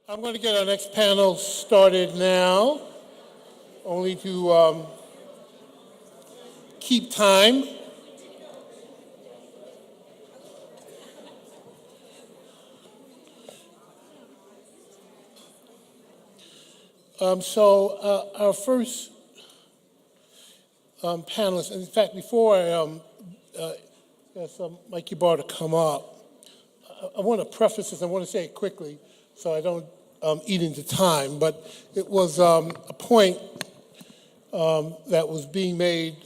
I'm going to get our next panel started now, only to keep time. Our first panelist, in fact, before I ask Mike Ybarra to come up, I want to preface this, I want to say it quickly so I don't eat into time, but it was a point that was being made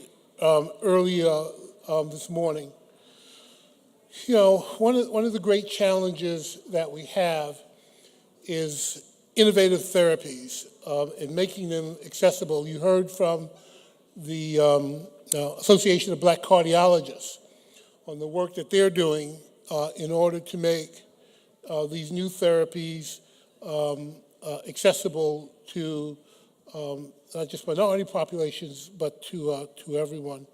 earlier this morning. You know, one of the great challenges that we have is innovative therapies and making them accessible. You heard from the Association of Black Cardiologists on the work that they're doing in order to make these new therapies accessible to not just minority populations, but to everyone.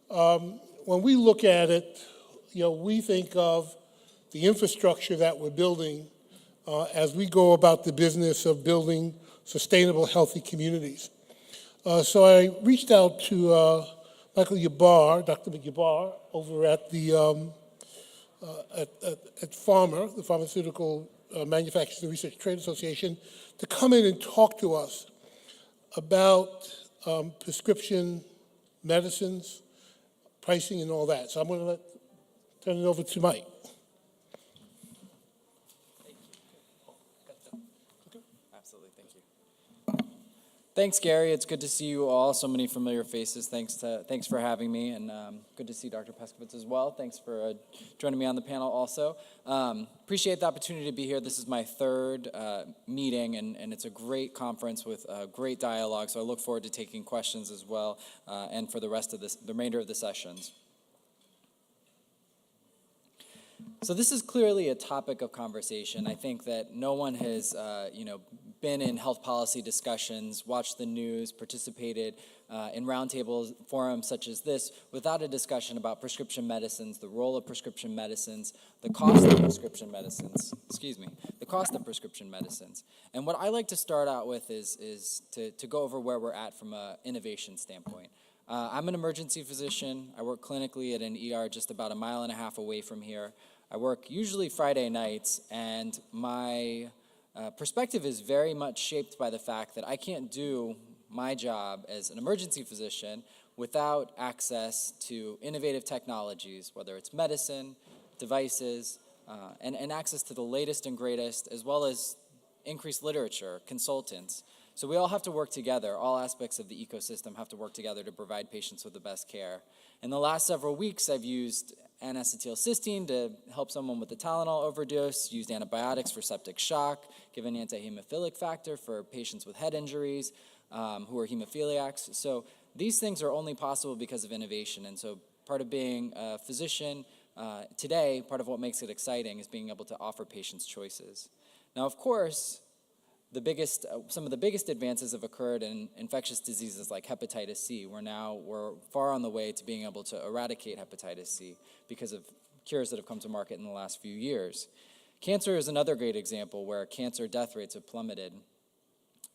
When we look at it, you know, we think of the infrastructure that we're building as we go about the business of building sustainable, healthy communities. So I reached out to Michael Ybarra, Dr. Ybarra, over at the at Pharma, the Pharmaceutical Manufacturers and Research Trade Association, to come in and talk to us about prescription medicines, pricing, and all that. So I'm going to turn it over to Mike. Absolutely, thank you. Thanks, Gary. It's good to see you all. So many familiar faces. Thanks for having me, and good to see Dr. Pescovitz as well. Thanks for joining me on the panel also. Appreciate the opportunity to be here. This is my third meeting, and it's a great conference with great dialogue. So I look forward to taking questions as well, and for the remainder of the sessions. So this is clearly a topic of conversation. I think that no one has, been in health policy discussions, watched the news, participated in roundtable forums such as this without a discussion about prescription medicines, the role of prescription medicines, the cost of prescription medicines, And what I like to start out with is to go over where we're at from an innovation standpoint. I'm an emergency physician. I work clinically at an ER just about 1.5 miles away from here. I work usually Friday nights, and my perspective is very much shaped by the fact that I can't do my job as an emergency physician without access to innovative technologies, whether it's medicine, devices, and access to the latest and greatest, as well as increased literature, consultants. So we all have to work together. All aspects of the ecosystem have to work together to provide patients with the best care. In the last several weeks, I've used N-acetylcysteine to help someone with a Tylenol overdose, used antibiotics for septic shock, given anti-hemophilic factor for patients with head injuries who are hemophiliacs. So these things are only possible because of innovation. And so part of being a physician today, part of what makes it exciting is being able to offer patients choices. Now, of course, some of the biggest advances have occurred in infectious diseases like hepatitis C. We're far on the way to being able to eradicate hepatitis C because of cures that have come to market in the last few years. Cancer is another great example where cancer death rates have plummeted.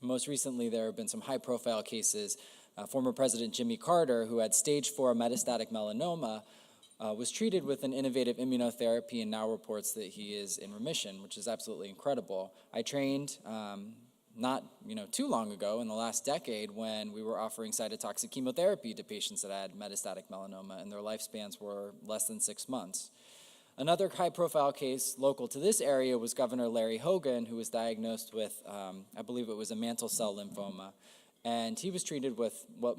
Most recently, there have been some high-profile cases. Former President Jimmy Carter, who had stage 4 metastatic melanoma, was treated with an innovative immunotherapy and now reports that he is in remission, which is absolutely incredible. I trained not too long ago in the last decade when we were offering cytotoxic chemotherapy to patients that had metastatic melanoma, and their lifespans were less than 6 months. Another high-profile case local to this area was Governor Larry Hogan, who was diagnosed with, I believe it was a mantle cell lymphoma. And he was treated with what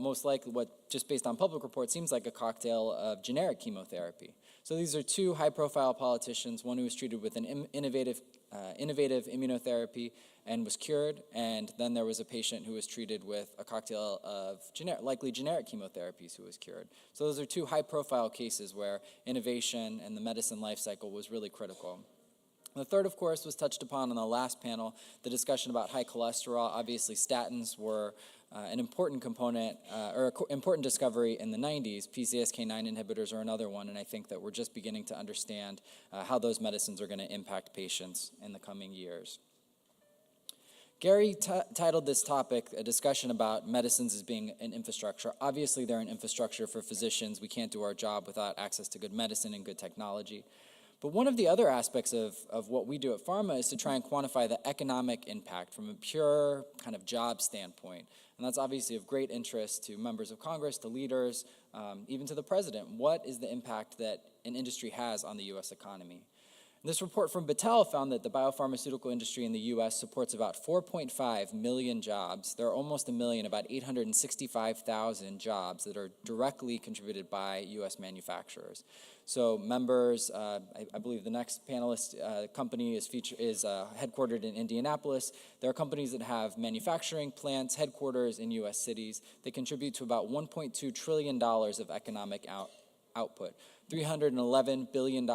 just based on public reports, seems like a cocktail of generic chemotherapy. So these are two high-profile politicians, one who was treated with an innovative immunotherapy and was cured, and then there was a patient who was treated with a cocktail of likely generic chemotherapies who was cured. So those are two high-profile cases where innovation and the medicine life cycle was really critical. The third, of course, was touched upon in the last panel, the discussion about high cholesterol. Obviously, statins were an important component or important discovery in the 90s. PCSK9 inhibitors are another one, and I think that we're just beginning to understand how those medicines are going to impact patients in the coming years. Gary titled this topic a discussion about medicines as being an infrastructure. Obviously, they're an infrastructure for physicians. We can't do our job without access to good medicine and good technology. But one of the other aspects of what we do at pharma is to try and quantify the economic impact from a pure kind of job standpoint. And that's obviously of great interest to members of Congress, to leaders, even to the president. What is the impact that an industry has on the U.S. economy? This report from Battelle found that the biopharmaceutical industry in the U.S. supports about 4.5 million jobs. There are almost a million, about 865,000 jobs that are directly contributed by U.S. manufacturers. So members, I believe the next panelist company is headquartered in Indianapolis. There are companies that have manufacturing plants, headquarters in U.S. cities. They contribute to about $1.2 trillion of economic output. $311 billion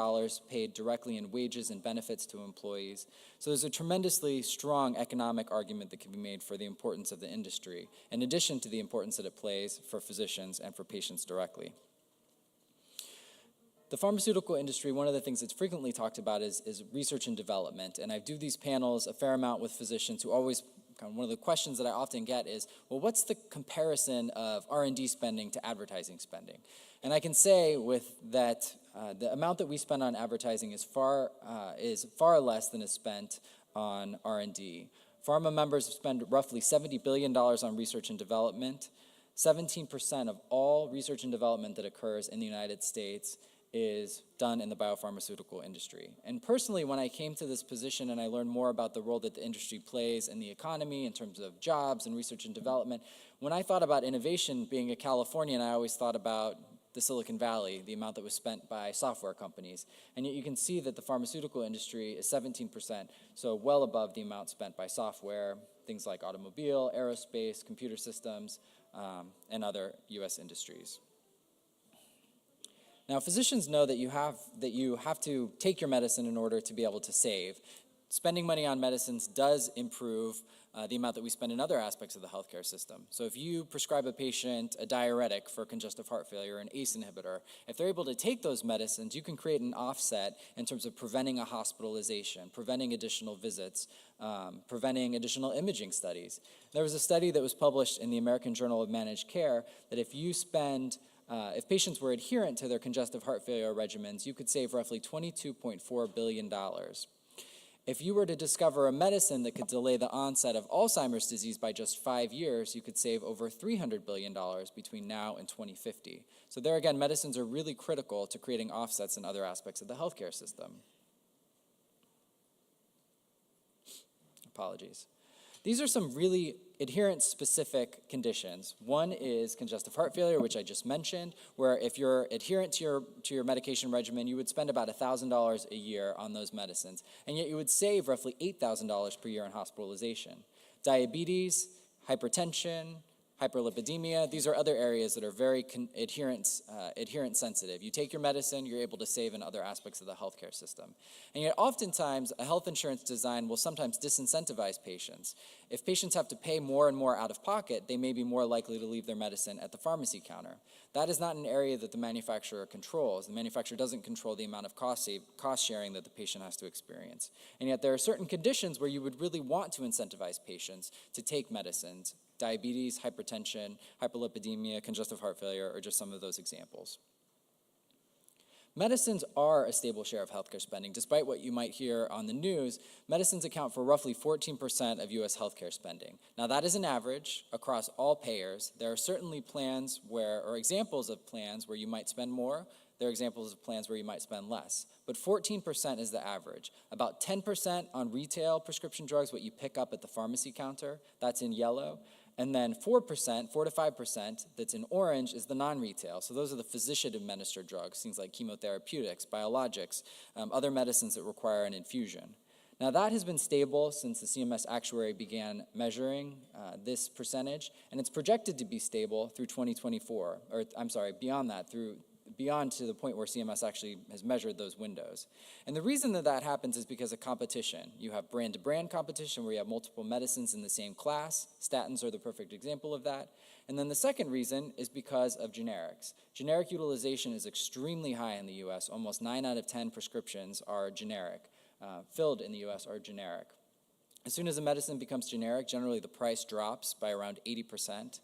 paid directly in wages and benefits to employees. So there's a tremendously strong economic argument that can be made for the importance of the industry, in addition to the importance that it plays for physicians and for patients directly. The pharmaceutical industry, one of the things that's frequently talked about is research and development. And I do these panels a fair amount with physicians who always, one of the questions that I often get is, well, what's the comparison of R&D spending to advertising spending? And I can say with that the amount that we spend on advertising is far less than is spent on R&D. Pharma members spend roughly $70 billion on research and development. 17% of all research and development that occurs in the United States is done in the biopharmaceutical industry. And personally, when I came to this position and I learned more about the role that the industry plays in the economy in terms of jobs and research and development, when I thought about innovation, being a Californian, I always thought about the Silicon Valley, the amount that was spent by software companies. And yet you can see that the pharmaceutical industry is 17%, so well above the amount spent by software, things like automobile, aerospace, computer systems, and other U.S. industries. Now, physicians know that you have to take your medicine in order to be able to save. Spending money on medicines does improve the amount that we spend in other aspects of the healthcare system. So if you prescribe a patient a diuretic for congestive heart failure, an ACE inhibitor, if they're able to take those medicines, you can create an offset in terms of preventing a hospitalization, preventing additional visits, preventing additional imaging studies. There was a study that was published in the American Journal of Managed Care that if patients were adherent to their congestive heart failure regimens, you could save roughly $22.4 billion. If you were to discover a medicine that could delay the onset of Alzheimer's disease by just 5 years, you could save over $300 billion between now and 2050. So there again, medicines are really critical to creating offsets in other aspects of the healthcare system. Apologies. These are some really adherence-specific conditions. One is congestive heart failure, which I just mentioned, where if you're adherent to your medication regimen, you would spend about $1,000 a year on those medicines, and yet you would save roughly $8,000 per year in hospitalization. Diabetes, hypertension, hyperlipidemia, these are other areas that are very adherence sensitive. You take your medicine, you're able to save in other aspects of the healthcare system. And yet oftentimes, a health insurance design will sometimes disincentivize patients. If patients have to pay more and more out of pocket, they may be more likely to leave their medicine at the pharmacy counter. That is not an area that the manufacturer controls. The manufacturer doesn't control the amount of cost sharing that the patient has to experience. And yet there are certain conditions where you would really want to incentivize patients to take medicines. Diabetes, hypertension, hyperlipidemia, congestive heart failure are just some of those examples. Medicines are a stable share of healthcare spending. Despite what you might hear on the news, medicines account for roughly 14% of U.S. healthcare spending. Now that is an average across all payers. There are certainly plans or examples of plans where you might spend more. There are examples of plans where you might spend less. But 14% is the average. About 10% on retail prescription drugs, what you pick up at the pharmacy counter, that's in yellow. And then 4 to 5% that's in orange is the non-retail. So those are the physician-administered drugs, things like chemotherapeutics, biologics, other medicines that require an infusion. Now that has been stable since the CMS actuary began measuring this percentage, and it's projected to be stable through 2024, or I'm sorry, beyond that, beyond to the point where CMS actually has measured those windows. And the reason that that happens is because of competition. You have brand-to-brand competition where you have multiple medicines in the same class. Statins are the perfect example of that. And then the second reason is because of generics. Generic utilization is extremely high in the U.S. Almost 9 out of 10 prescriptions are generic. Filled in the U.S. are generic. As soon as a medicine becomes generic, generally the price drops by around 80%.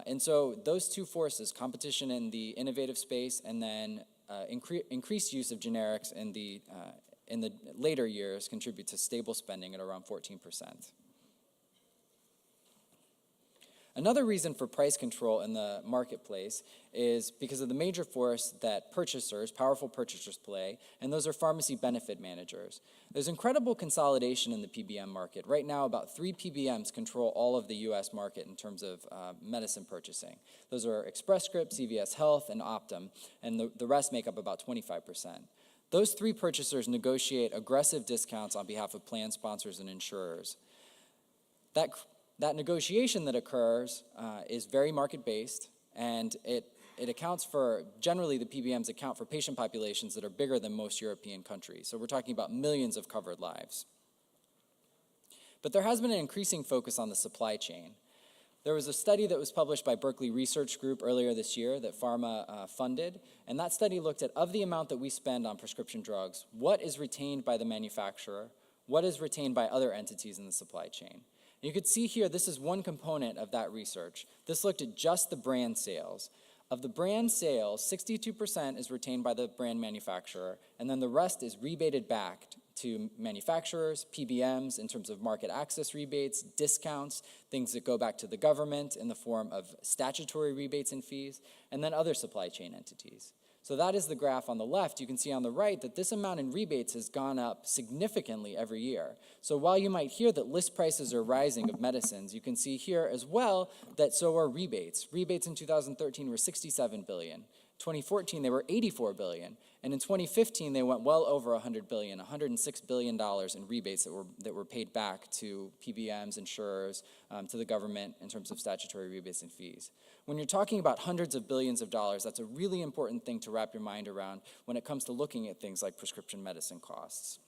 And so those two forces, competition in the innovative space and then increased use of generics in the later years, contribute to stable spending at around 14%. Another reason for price control in the marketplace is because of the major force that purchasers, powerful purchasers, play, and those are pharmacy benefit managers. There's incredible consolidation in the PBM market. Right now, about 3 PBMs control all of the U.S. market in terms of medicine purchasing. Those are Express Scripts, CVS Health, and Optum, and the rest make up about 25%. Those 3 purchasers negotiate aggressive discounts on behalf of plan sponsors and insurers. That negotiation that occurs is very market-based, and it accounts for, generally the PBMs account for patient populations that are bigger than most European countries. So we're talking about millions of covered lives. But there has been an increasing focus on the supply chain. There was a study that was published by Berkeley Research Group earlier this year that pharma funded, and that study looked at, of the amount that we spend on prescription drugs, what is retained by the manufacturer, what is retained by other entities in the supply chain. You could see here, this is one component of that research. This looked at just the brand sales. Of the brand sales, 62% is retained by the brand manufacturer, and then the rest is rebated back to manufacturers, PBMs in terms of market access rebates, discounts, things that go back to the government in the form of statutory rebates and fees, and then other supply chain entities. So that is the graph on the left. You can see on the right that this amount in rebates has gone up significantly every year. So while you might hear that list prices are rising of medicines, you can see here as well that so are rebates. Rebates in 2013 were $67 billion. 2014, they were $84 billion. And in 2015, they went well over $100 billion, $106 billion in rebates that were paid back to PBMs, insurers, to the government in terms of statutory rebates and fees. When you're talking about hundreds of billions of dollars, that's a really important thing to wrap your mind around when it comes to looking at things like prescription medicine costs.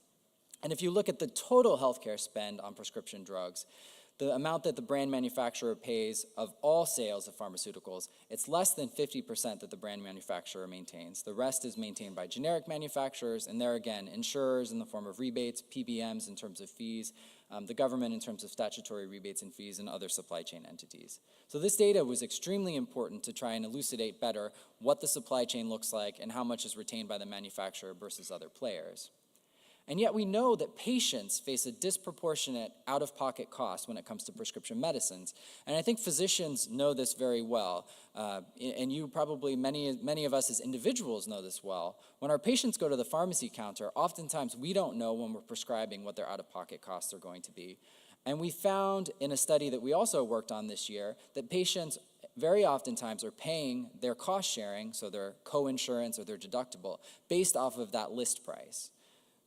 And if you look at the total healthcare spend on prescription drugs, the amount that the brand manufacturer pays of all sales of pharmaceuticals, it's less than 50% that the brand manufacturer maintains. The rest is maintained by generic manufacturers, and there again, insurers in the form of rebates, PBMs in terms of fees, the government in terms of statutory rebates and fees, and other supply chain entities. So this data was extremely important to try and elucidate better what the supply chain looks like and how much is retained by the manufacturer versus other players. And yet we know that patients face a disproportionate out-of-pocket cost when it comes to prescription medicines. And I think physicians know this very well. And you probably, many of us as individuals know this well. When our patients go to the pharmacy counter, oftentimes we don't know when we're prescribing what their out-of-pocket costs are going to be. And we found in a study that we also worked on this year that patients very oftentimes are paying their cost sharing, so their co-insurance or their deductible, based off of that list price.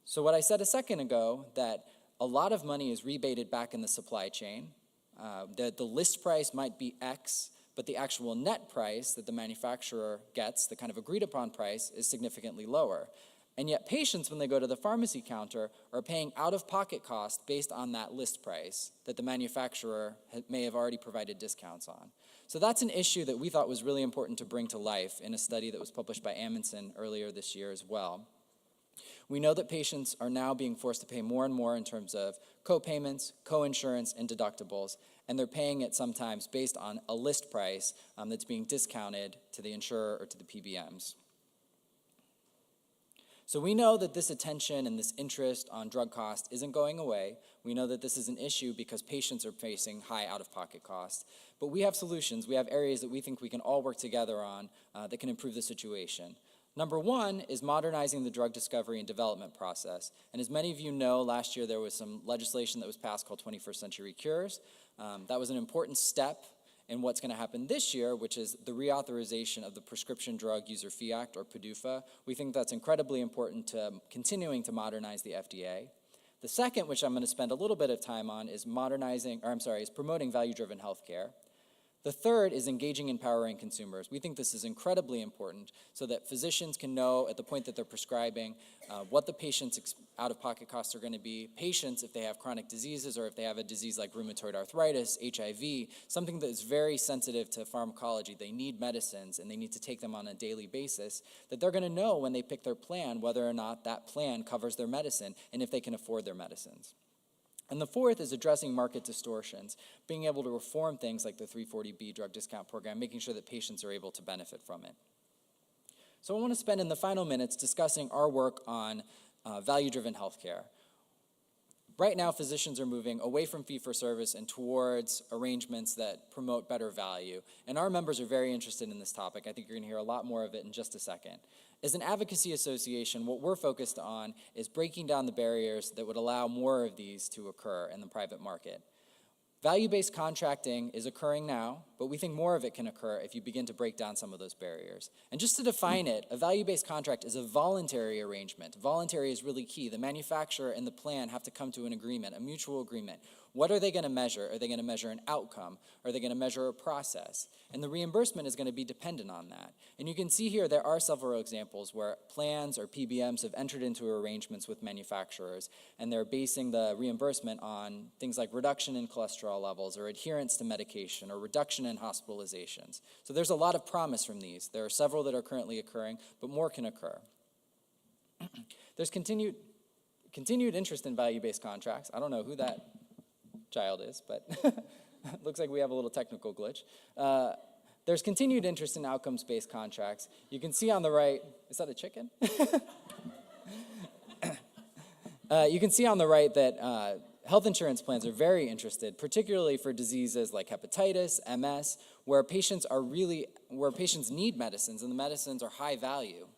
So what I said a second ago, that a lot of money is rebated back in the supply chain, the list price might be X, but the actual net price that the manufacturer gets, the kind of agreed upon price, is significantly lower. And yet patients, when they go to the pharmacy counter, are paying out-of-pocket costs based on that list price that the manufacturer may have already provided discounts on. So that's an issue that we thought was really important to bring to life in a study that was published by Amundsen earlier this year as well. We know that patients are now being forced to pay more and more in terms of co-payments, co-insurance, and deductibles, and they're paying it sometimes based on a list price that's being discounted to the insurer or to the PBMs. So we know that this attention and this interest on drug cost isn't going away. We know that this is an issue because patients are facing high out-of-pocket costs. But we have solutions. We have areas that we think we can all work together on that can improve the situation. Number one is modernizing the drug discovery and development process. And as many of you know, last year there was some legislation that was passed called 21st Century Cures. That was an important step in what's going to happen this year, which is the reauthorization of the Prescription Drug User Fee Act, or PDUFA. We think that's incredibly important to continuing to modernize the FDA. The second, which I'm going to spend a little bit of time on, is promoting value-driven healthcare. The third is engaging and empowering consumers. We think this is incredibly important so that physicians can know at the point that they're prescribing what the patient's out-of-pocket costs are going to be. Patients, if they have chronic diseases or if they have a disease like rheumatoid arthritis, HIV, something that is very sensitive to pharmacology, they need medicines and they need to take them on a daily basis, that they're going to know when they pick their plan whether or not that plan covers their medicine and if they can afford their medicines. And the fourth is addressing market distortions, being able to reform things like the 340B drug discount program, making sure that patients are able to benefit from it. So I want to spend in the final minutes discussing our work on value-driven healthcare. Right now, physicians are moving away from fee-for-service and towards arrangements that promote better value. And our members are very interested in this topic. I think you're going to hear a lot more of it in just a second. As an advocacy association, what we're focused on is breaking down the barriers that would allow more of these to occur in the private market. Value-based contracting is occurring now, but we think more of it can occur if you begin to break down some of those barriers. And just to define it, a value-based contract is a voluntary arrangement. Voluntary is really key. The manufacturer and the plan have to come to an agreement, a mutual agreement. What are they going to measure? Are they going to measure an outcome? Are they going to measure a process? And the reimbursement is going to be dependent on that. And you can see here there are several examples where plans or PBMs have entered into arrangements with manufacturers, and they're basing the reimbursement on things like reduction in cholesterol levels or adherence to medication or reduction in hospitalizations. So there's a lot of promise from these. There are several that are currently occurring, but more can occur. There's continued interest in value-based contracts. I don't know who that child is, but looks like we have a little technical glitch. There's continued interest in outcomes-based contracts. You can see on the right, is that a chicken? You can see on the right that health insurance plans are very interested, particularly for diseases like hepatitis, MS, where patients need medicines and the medicines are high value.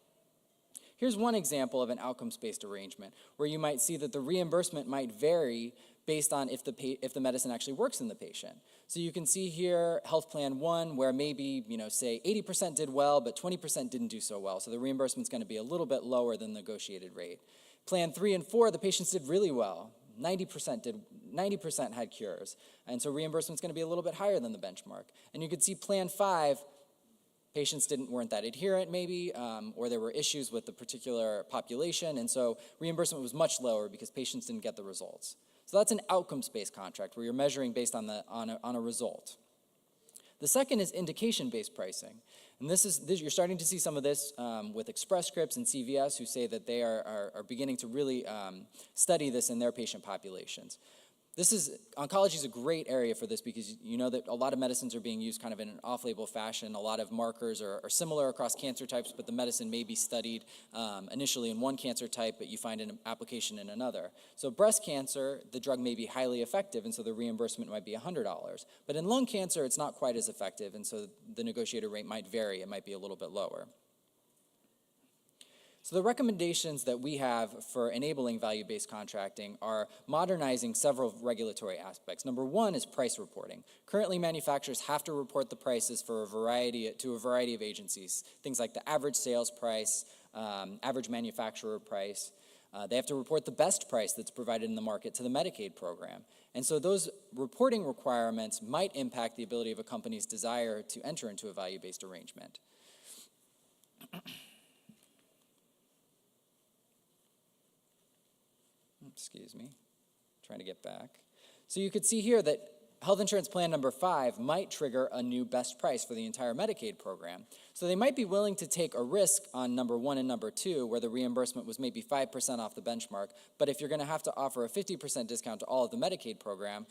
Here's one example of an outcomes-based arrangement where you might see that the reimbursement might vary based on if the medicine actually works in the patient. So you can see here health plan 1 where maybe, say 80% did well, but 20% didn't do so well. So the reimbursement's going to be a little bit lower than the negotiated rate. Plan 3 and 4, the patients did really well. 90% had cures. And so reimbursement's going to be a little bit higher than the benchmark. And you could see plan 5, patients weren't that adherent maybe, or there were issues with the particular population, and so reimbursement was much lower because patients didn't get the results. So that's an outcomes-based contract where you're measuring based on a result. The second is indication-based pricing. And you're starting to see some of this with Express Scripts and CVS, who say that they are beginning to really study this in their patient populations. Oncology is a great area for this because you know that a lot of medicines are being used kind of in an off-label fashion. A lot of markers are similar across cancer types, but the medicine may be studied initially in one cancer type, but you find an application in another. So breast cancer, the drug may be highly effective, and so the reimbursement might be $100. But in lung cancer, it's not quite as effective, and so the negotiated rate might vary. It might be a little bit lower. So the recommendations that we have for enabling value-based contracting are modernizing several regulatory aspects. Number one is price reporting. Currently, manufacturers have to report the prices for a variety of agencies, things like the average sales price, average manufacturer price. They have to report the best price that's provided in the market to the Medicaid program. And so those reporting requirements might impact the ability of a company's desire to enter into a value-based arrangement. Excuse me, trying to get back. So you could see here that health insurance plan number 5 might trigger a new best price for the entire Medicaid program. So they might be willing to take a risk on number 1 and number 2, where the reimbursement was maybe 5% off the benchmark, but if you're going to have to offer a 50% discount to all of the Medicaid program,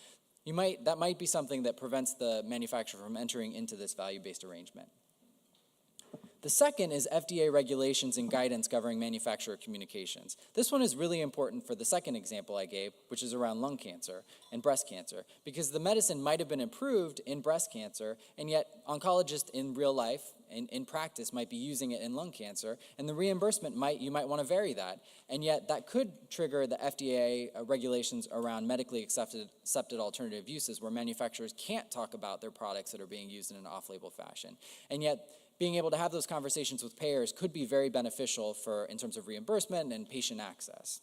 that might be something that prevents the manufacturer from entering into this value-based arrangement. The second is FDA regulations and guidance governing manufacturer communications. This one is really important for the second example I gave, which is around lung cancer and breast cancer, because the medicine might have been approved in breast cancer, and yet oncologists in real life, in practice, might be using it in lung cancer, and the reimbursement you might want to vary that. And yet that could trigger the FDA regulations around medically accepted alternative uses, where manufacturers can't talk about their products that are being used in an off-label fashion. And yet being able to have those conversations with payers could be very beneficial in terms of reimbursement and patient access.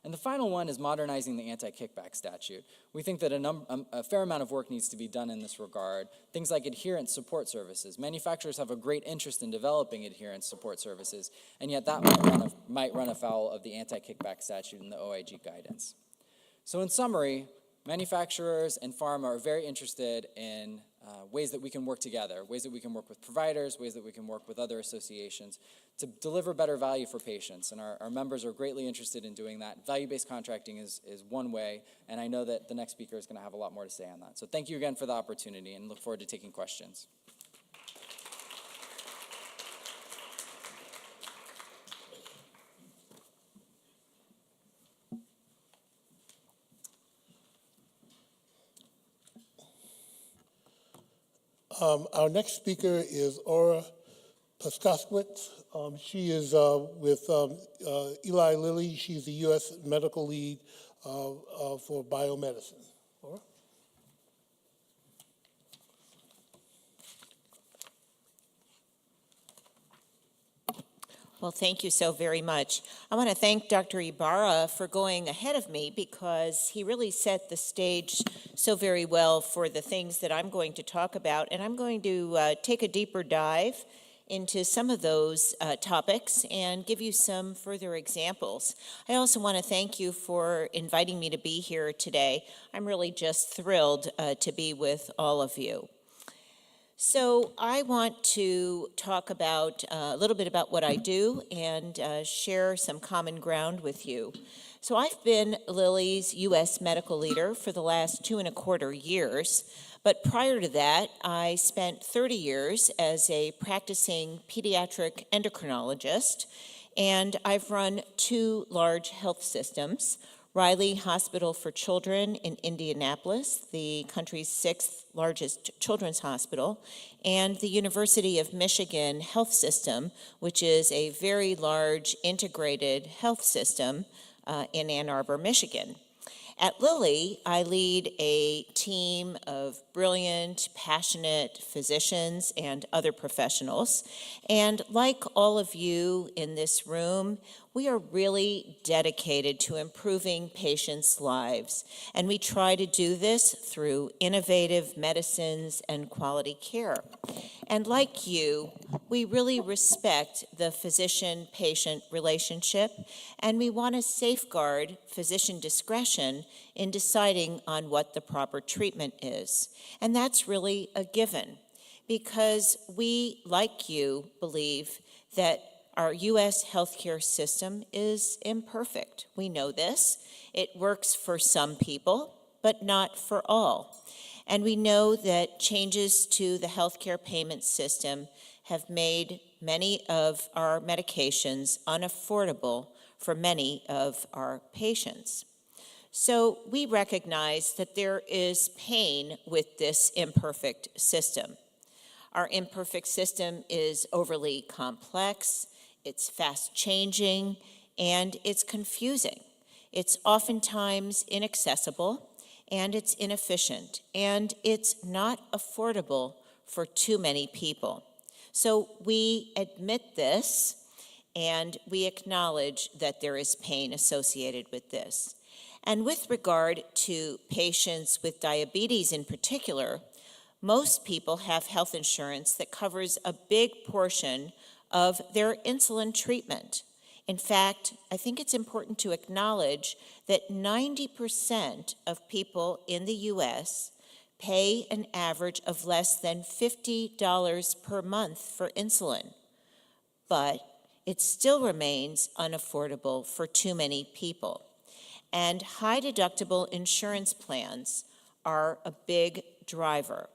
And the final one is modernizing the anti-kickback statute. We think that a fair amount of work needs to be done in this regard. Things like adherence support services. Manufacturers have a great interest in developing adherence support services, and yet that might run afoul of the anti-kickback statute and the OIG guidance. So in summary, Manufacturers and pharma are very interested in ways that we can work together, ways that we can work with providers, ways that we can work with other associations to deliver better value for patients. And our members are greatly interested in doing that. Value-based contracting is one way, and I know that the next speaker is going to have a lot more to say on that. So thank you again for the opportunity, and look forward to taking questions. Our next speaker is Pescovitz. She is with Eli Lilly. She's the U.S. medical lead for biomedicine. Aura? Well, thank you so very much. I want to thank Dr. Ybarra for going ahead of me because he really set the stage so very well for the things that I'm going to talk about. And I'm going to take a deeper dive into some of those topics and give you some further examples. I also want to thank you for inviting me to be here today. I'm really just thrilled to be with all of you. So I want to talk about a little bit about what I do and share some common ground with you. So I've been Lilly's U.S. medical leader for the last 2.25 years, but prior to that, I spent 30 years as a practicing pediatric endocrinologist, and I've run 2 large health systems, Riley Hospital for Children in Indianapolis, the country's 6th largest children's hospital, and the University of Michigan Health System, which is a very large integrated health system in Ann Arbor, Michigan. At Lilly, I lead a team of brilliant, passionate physicians and other professionals. And like all of you in this room, we are really dedicated to improving patients' lives. And we try to do this through innovative medicines and quality care. And like you, we really respect the physician-patient relationship, and we want to safeguard physician discretion in deciding on what the proper treatment is. And that's really a given, because we, like you, believe that our U.S. healthcare system is imperfect. We know this. It works for some people, but not for all. And we know that changes to the healthcare payment system have made many of our medications unaffordable for many of our patients. So we recognize that there is pain with this imperfect system. Our imperfect system is overly complex, it's fast changing, and it's confusing. It's oftentimes inaccessible, and it's inefficient, and it's not affordable for too many people. So we admit this, and we acknowledge that there is pain associated with this. And with regard to patients with diabetes in particular, most people have health insurance that covers a big portion of their insulin treatment. In fact, I think it's important to acknowledge that 90% of people in the U.S. pay an average of less than $50 per month for insulin, but it still remains unaffordable for too many people. And high deductible insurance plans are a big driver.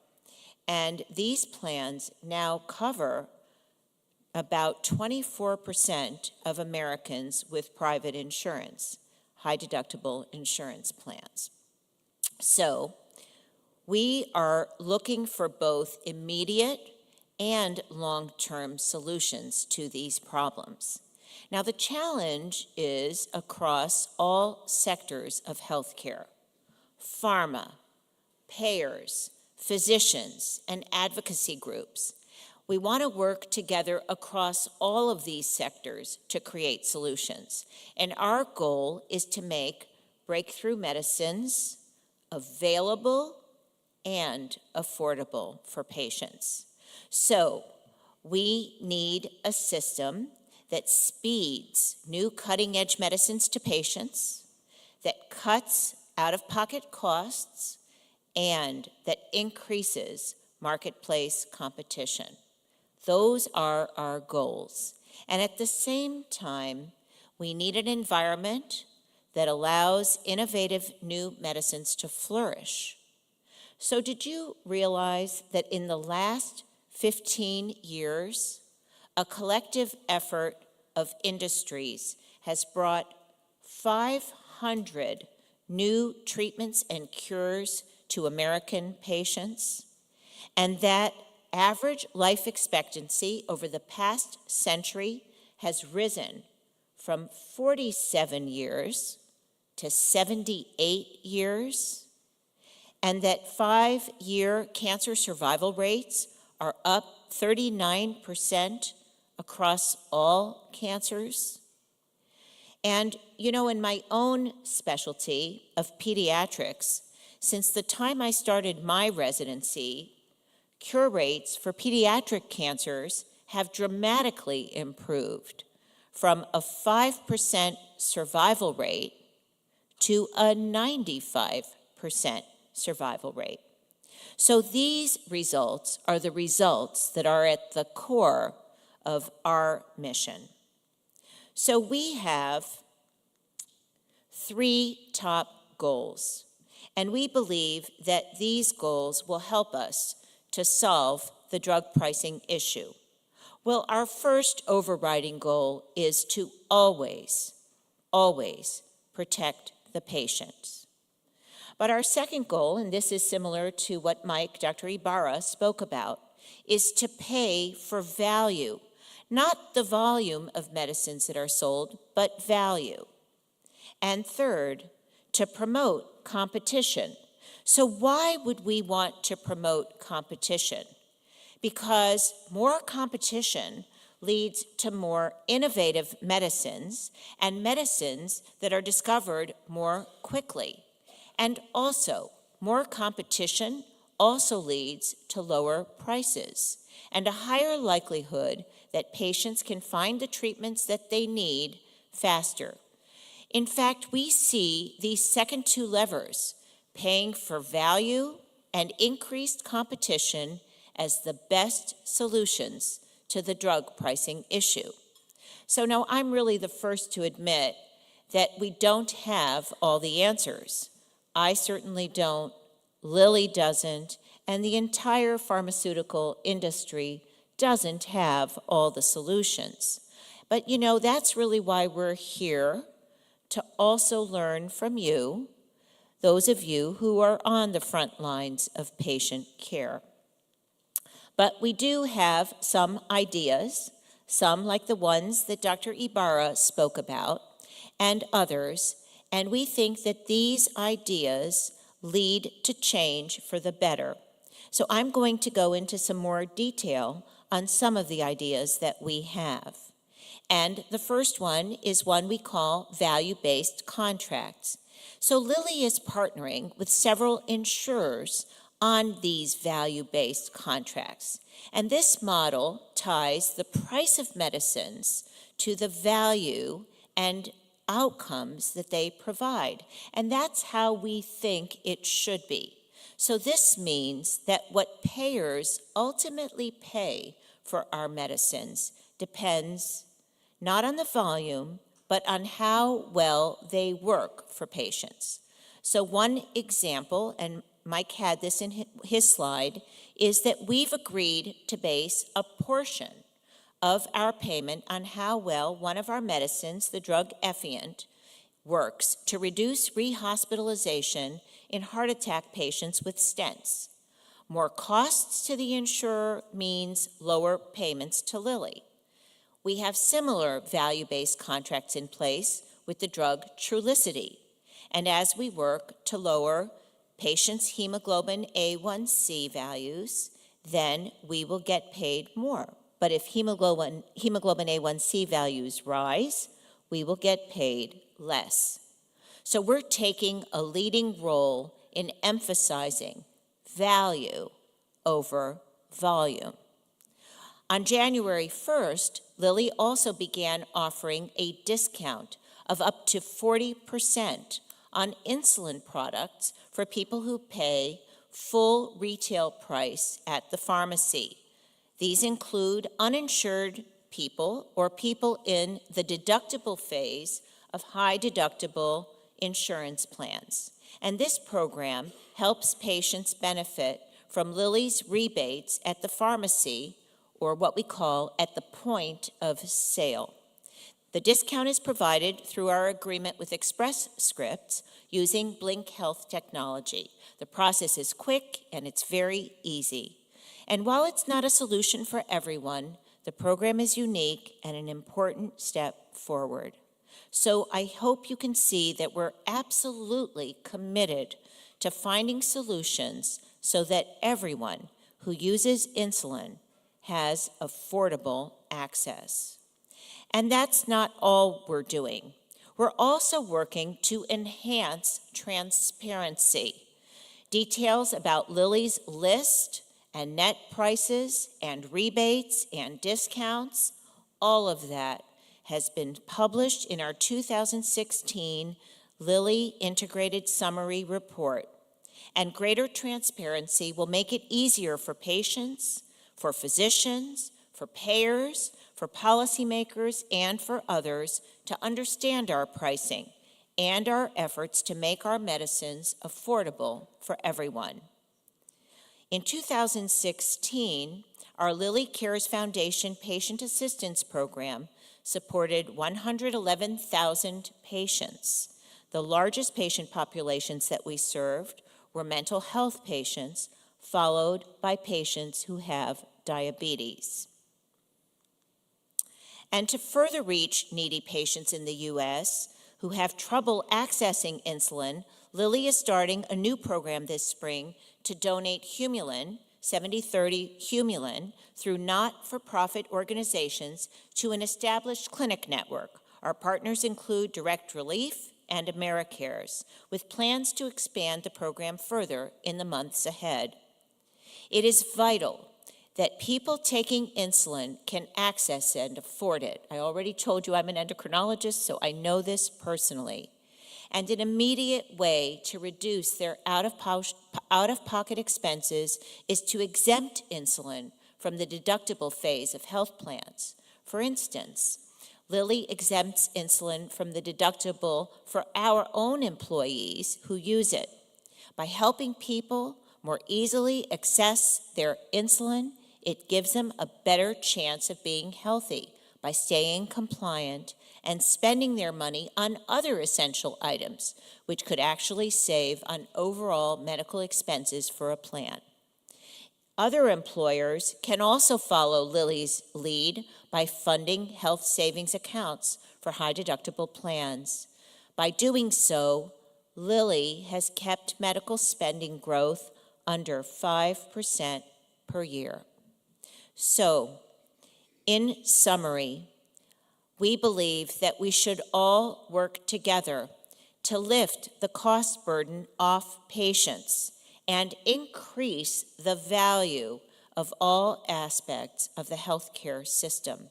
And these plans now cover about 24% of Americans with private insurance, high deductible insurance plans. So we are looking for both immediate and long-term solutions to these problems. Now, the challenge is across all sectors of healthcare: pharma, payers, physicians, and advocacy groups. We want to work together across all of these sectors to create solutions. And our goal is to make breakthrough medicines available and affordable for patients. So we need a system that speeds new cutting-edge medicines to patients, that cuts out-of-pocket costs, and that increases marketplace competition. Those are our goals. And at the same time, we need an environment that allows innovative new medicines to flourish. So did you realize that in the last 15 years, a collective effort of industries has brought 500 new treatments and cures to American patients, and that average life expectancy over the past century has risen from 47 years to 78 years, and that 5-year cancer survival rates are up 39% across all cancers. And, you know, in my own specialty of pediatrics, since the time I started my residency, cure rates for pediatric cancers have dramatically improved from a 5% survival rate to a 95% survival rate. So these results are the results that are at the core of our mission. So we have 3 top goals, and we believe that these goals will help us to solve the drug pricing issue. Well, our first overriding goal is to always protect the patient. But our second goal, and this is similar to what Dr. Ybarra spoke about, is to pay for value, not the volume of medicines that are sold, but value. And third, to promote competition. So why would we want to promote competition? Because more competition leads to more innovative medicines and medicines that are discovered more quickly. And also, more competition also leads to lower prices and a higher likelihood that patients can find the treatments that they need faster. In fact, we see these second 2 levers, paying for value and increased competition, as the best solutions to the drug pricing issue. So now I'm really the first to admit that we don't have all the answers. I certainly don't, Lilly doesn't, and the entire pharmaceutical industry doesn't have all the solutions. But you know, that's really why we're here, to also learn from you, those of you who are on the front lines of patient care. But we do have some ideas, some like the ones that Dr. Ybarra spoke about, and others, and we think that these ideas lead to change for the better. So I'm going to go into some more detail on some of the ideas that we have. And the first one is one we call value-based contracts. So Lilly is partnering with several insurers on these value-based contracts. And this model ties the price of medicines to the value and outcomes that they provide. And that's how we think it should be. So this means that what payers ultimately pay for our medicines depends not on the volume, but on how well they work for patients. So one example, and Mike had this in his slide, is that we've agreed to base a portion of our payment on how well one of our medicines, the drug Effient, works to reduce rehospitalization in heart attack patients with stents. More costs to the insurer means lower payments to Lilly. We have similar value-based contracts in place with the drug Trulicity. And as we work to lower patients' hemoglobin A1C values, then we will get paid more. But if hemoglobin A1C values rise, we will get paid less. So we're taking a leading role in emphasizing value over volume. On January 1st, Lilly also began offering a discount of up to 40% on insulin products for people who pay full retail price at the pharmacy. These include uninsured people or people in the deductible phase of high deductible insurance plans. And this program helps patients benefit from Lilly's rebates at the pharmacy, or what we call at the point of sale. The discount is provided through our agreement with Express Scripts using Blink Health technology. The process is quick and it's very easy. And while it's not a solution for everyone, the program is unique and an important step forward. So I hope you can see that we're absolutely committed to finding solutions so that everyone who uses insulin has affordable access. And that's not all we're doing. We're also working to enhance transparency. Details about Lilly's list and net prices and rebates and discounts, all of that has been published in our 2016 Lilly Integrated Summary Report. And greater transparency will make it easier for patients, for physicians, for payers, for policymakers, and for others to understand our pricing and our efforts to make our medicines affordable for everyone. In 2016, our Lilly Cares Foundation Patient Assistance Program supported 111,000 patients. The largest patient populations that we served were mental health patients, followed by patients who have diabetes. And to further reach needy patients in the U.S. who have trouble accessing insulin, Lilly is starting a new program this spring to donate Humulin, 70/30 Humulin, through not-for-profit organizations to an established clinic network. Our partners include Direct Relief and AmeriCares, with plans to expand the program further in the months ahead. It is vital that people taking insulin can access and afford it. I already told you I'm an endocrinologist, so I know this personally. And an immediate way to reduce their out-of-pocket expenses is to exempt insulin from the deductible phase of health plans. For instance, Lilly exempts insulin from the deductible for our own employees who use it. By helping people more easily access their insulin, it gives them a better chance of being healthy by staying compliant and spending their money on other essential items, which could actually save on overall medical expenses for a plan. Other employers can also follow Lilly's lead by funding health savings accounts for high-deductible plans. By doing so, Lilly has kept medical spending growth under 5% per year. So, in summary, we believe that we should all work together to lift the cost burden off patients and increase the value of all aspects of the healthcare system.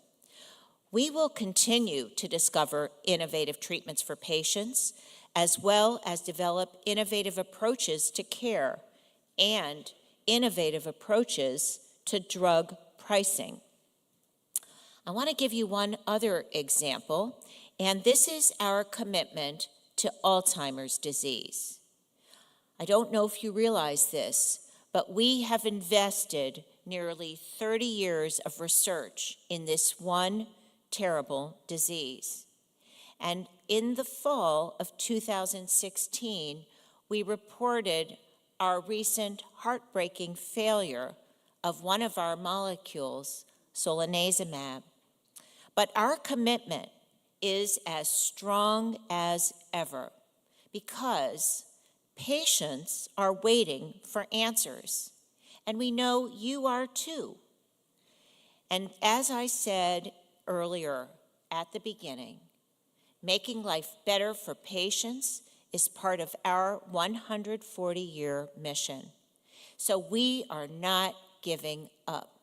We will continue to discover innovative treatments for patients, as well as develop innovative approaches to care and innovative approaches to drug pricing. I want to give you one other example, and this is our commitment to Alzheimer's disease. I don't know if you realize this, but we have invested nearly 30 years of research in this one terrible disease. And in the fall of 2016, we reported our recent heartbreaking failure of one of our molecules, solanezumab. But our commitment is as strong as ever because patients are waiting for answers, and we know you are too. And as I said earlier at the beginning, making life better for patients is part of our 140-year mission. So we are not giving up.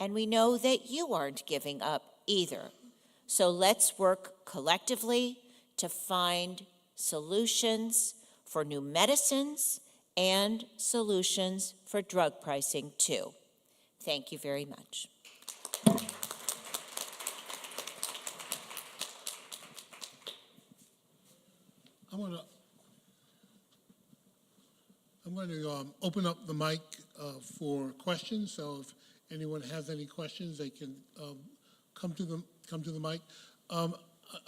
And we know that you aren't giving up either. So let's work collectively to find solutions for new medicines, and solutions for drug pricing too. Thank you very much. I'm going to open up the mic for questions. So if anyone has any questions, they can come to the mic. I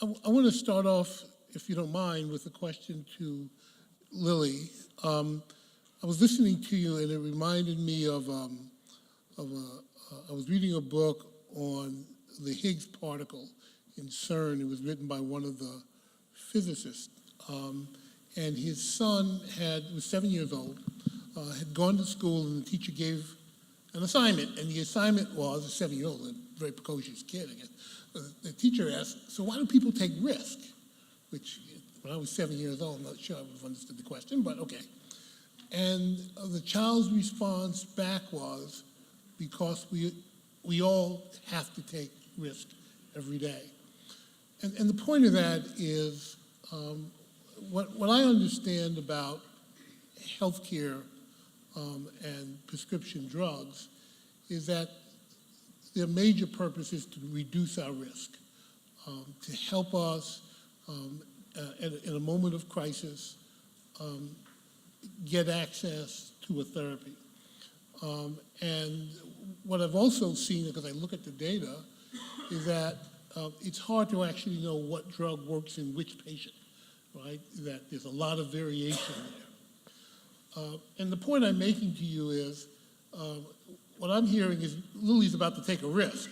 want to start off, if you don't mind, with a question to Lily. I was listening to you, and it reminded me of I was reading a book on the Higgs particle in CERN. It was written by one of the physicists. And his son was 7 years old, had gone to school, and the teacher gave an assignment. And the assignment was, a 7-year-old, a very precocious kid, I guess. The teacher asked, so why do people take risk? Which, when I was 7 years old, I'm not sure I would have understood the question, but okay. And the child's response back was, because we all have to take risk every day. And the point of that is, what I understand about healthcare and prescription drugs is that their major purpose is to reduce our risk, to help us in a moment of crisis get access to a therapy. And what I've also seen, because I look at the data, is that it's hard to actually know what drug works in which patient, right? That there's a lot of variation there. And the point I'm making to you is, what I'm hearing is Lily's about to take a risk.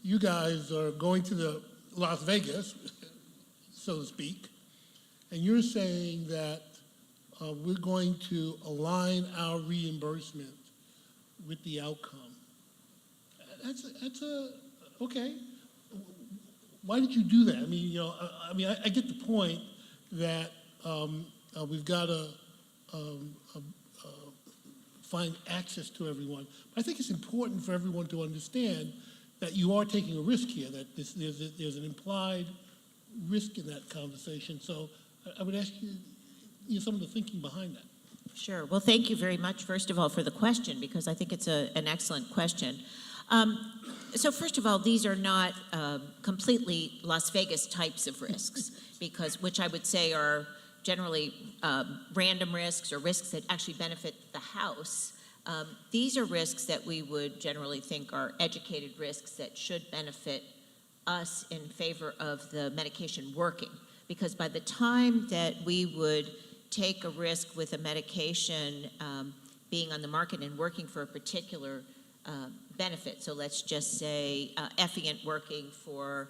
You guys are going to the Las Vegas, so to speak, and you're saying that we're going to align our reimbursement with the outcome. Okay. Why did you do that? I mean, I get the point that we've got to find access to everyone. But I think it's important for everyone to understand that you are taking a risk here, that there's an implied risk in that conversation. So I would ask you some of the thinking behind that. Sure. Well, thank you very much, first of all, for the question, because I think it's an excellent question. So first of all, these are not completely Las Vegas types of risks, which I would say are generally random risks or risks that actually benefit the house. These are risks that we would generally think are educated risks that should benefit us in favor of the medication working. Because by the time that we would take a risk with a medication being on the market and working for a particular benefit, so let's just say Effient working for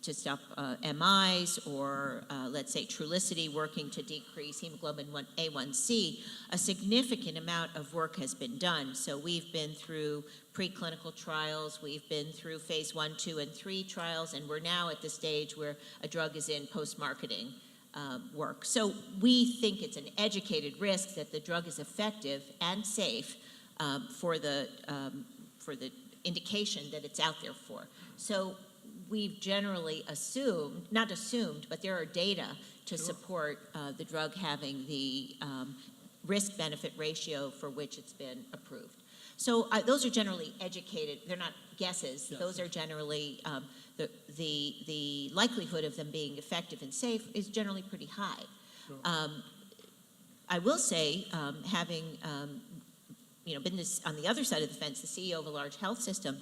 to stop MIs, or let's say Trulicity working to decrease hemoglobin A1C, a significant amount of work has been done. So we've been through preclinical trials, we've been through phase 1, 2, and 3 trials, and we're now at the stage where a drug is in post-marketing work. So we think it's an educated risk that the drug is effective and safe for the indication that it's out there for. So we've generally not assumed, but there are data to support the drug having the risk-benefit ratio for which it's been approved. So those are generally educated, they're not guesses, yes. Those are generally, the likelihood of them being effective and safe is generally pretty high. Sure. I will say, having been on the other side of the fence, the CEO of a large health system,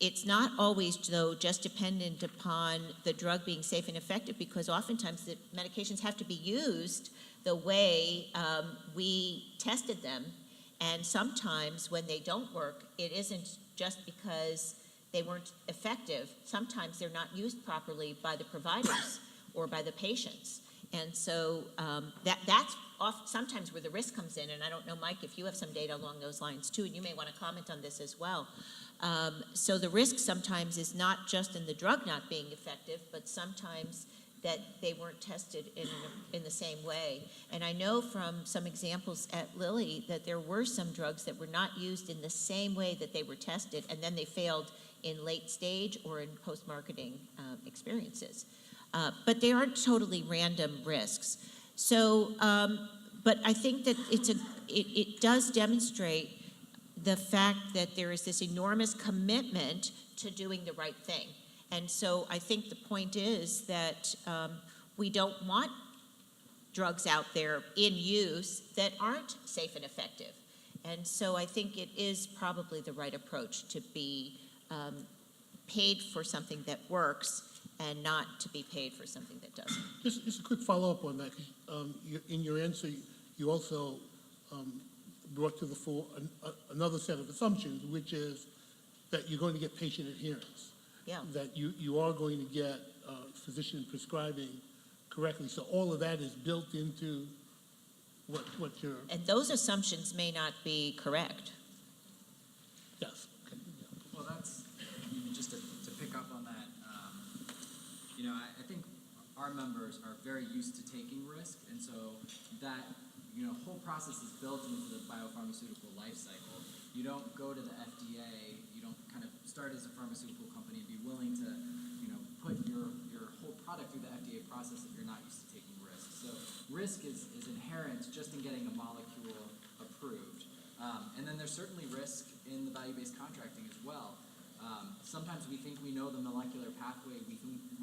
it's not always, though, just dependent upon the drug being safe and effective, because oftentimes the medications have to be used the way we tested them. And sometimes when they don't work, it isn't just because they weren't effective. Sometimes they're not used properly by the providers or by the patients. And so that's sometimes where the risk comes in. And I don't know, Mike, if you have some data along those lines too, and you may want to comment on this as well. So the risk sometimes is not just in the drug not being effective, but sometimes that they weren't tested in the same way. And I know from some examples at Lilly that there were some drugs that were not used in the same way that they were tested, and then they failed in late stage or in post-marketing experiences. but they aren't totally random risks. So, but I think that it does demonstrate the fact that there is this enormous commitment to doing the right thing. And so I think the point is that we don't want drugs out there in use that aren't safe and effective. And so I think it is probably the right approach to be paid for something that works and not to be paid for something that doesn't. Just a quick follow-up on that. In your answer, you also brought to the fore another set of assumptions, which is that you're going to get patient adherence. Yeah. That you are going to get physician prescribing correctly. So all of that is built into what you're... And those assumptions may not be correct. Yes. Okay. Well, that's, just to pick up on that, I think our members are very used to taking risk, and so that, whole process is built into the biopharmaceutical life cycle. You don't go to the FDA, you don't kind of start as a pharmaceutical company and be willing to, put your whole product through the FDA process if you're not used to taking risks. So risk is inherent just in getting a molecule approved. And then there's certainly risk in the value-based contracting as well. Sometimes we think we know the molecular pathway, we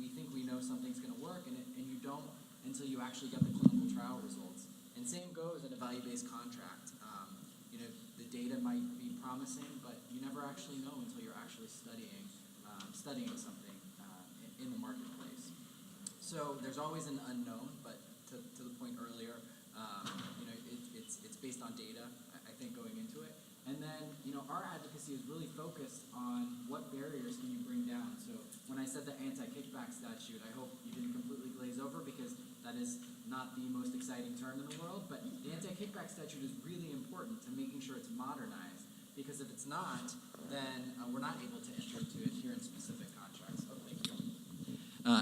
think we know something's going to work, and you don't until you actually get the clinical trial results. And same goes in a value-based contract. The data might be promising, but you never actually know until you're actually studying something in the marketplace. So there's always an unknown, but to the point earlier, it's based on data, I think, going into it. And then, our advocacy is really focused on what barriers can you bring down. So when I said the anti-kickback statute, I hope you didn't completely glaze over, because that is not the most exciting term in the world, but the anti-kickback statute is really important to making sure it's modernized, because if it's not, then we're not able to enter into adherence-specific contracts. Oh, thank you.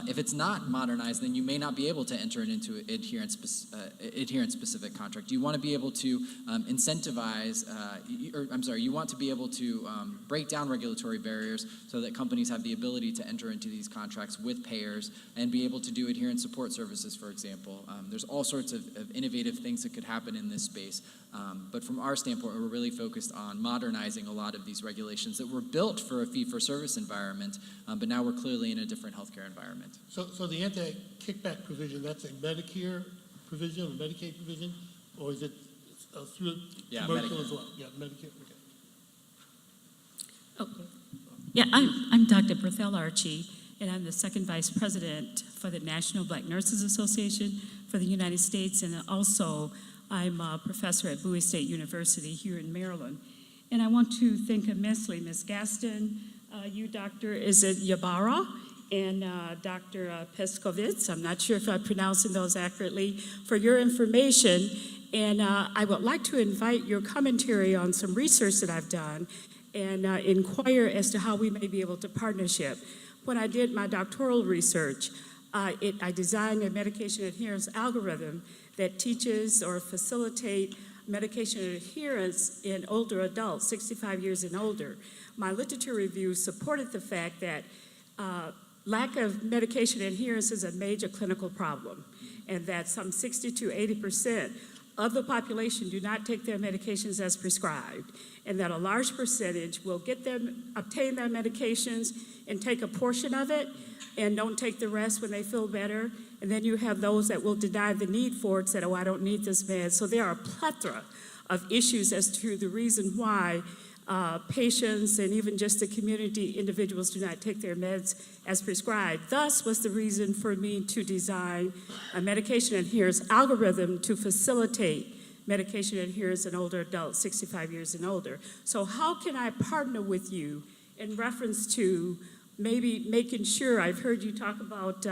If it's not modernized, then you may not be able to enter it into adherence-specific contract. You want to be able to incentivize, you want to be able to break down regulatory barriers so that companies have the ability to enter into these contracts with payers and be able to do adherence support services, for example. There's all sorts of innovative things that could happen in this space. But from our standpoint, we're really focused on modernizing a lot of these regulations that were built for a fee-for-service environment, but now we're clearly in a different healthcare environment. So the anti-kickback provision, that's a Medicare provision, a Medicaid provision, or is it through commercial Medicare as well? Yeah, Medicare. Okay. Oh, yeah, I'm Dr. Berthel Archie, and I'm the second vice president for the National Black Nurses Association for the United States, and also I'm a professor at Bowie State University here in Maryland. And I want to thank immensely Ms. Gaston, you, Dr. Ybarra, and Dr. Pescovitz, I'm not sure if I'm pronouncing those accurately, for your information. And I would like to invite your commentary on some research that I've done and inquire as to how we may be able to partnership. When I did my doctoral research, I designed a medication adherence algorithm that teaches or facilitate medication adherence in older adults, 65 years and older. My literature review supported the fact that lack of medication adherence is a major clinical problem, and that some 60 to 80% of the population do not take their medications as prescribed, and that a large percentage will obtain their medications and take a portion of it and don't take the rest when they feel better. And then you have those that will deny the need for it, said, oh, I don't need this med. So there are a plethora of issues as to the reason why patients and even just the community individuals do not take their meds as prescribed. Thus was the reason for me to design a medication adherence algorithm to facilitate medication adherence in older adults, 65 years and older. So how can I partner with you in reference to maybe making sure, I've heard you talk about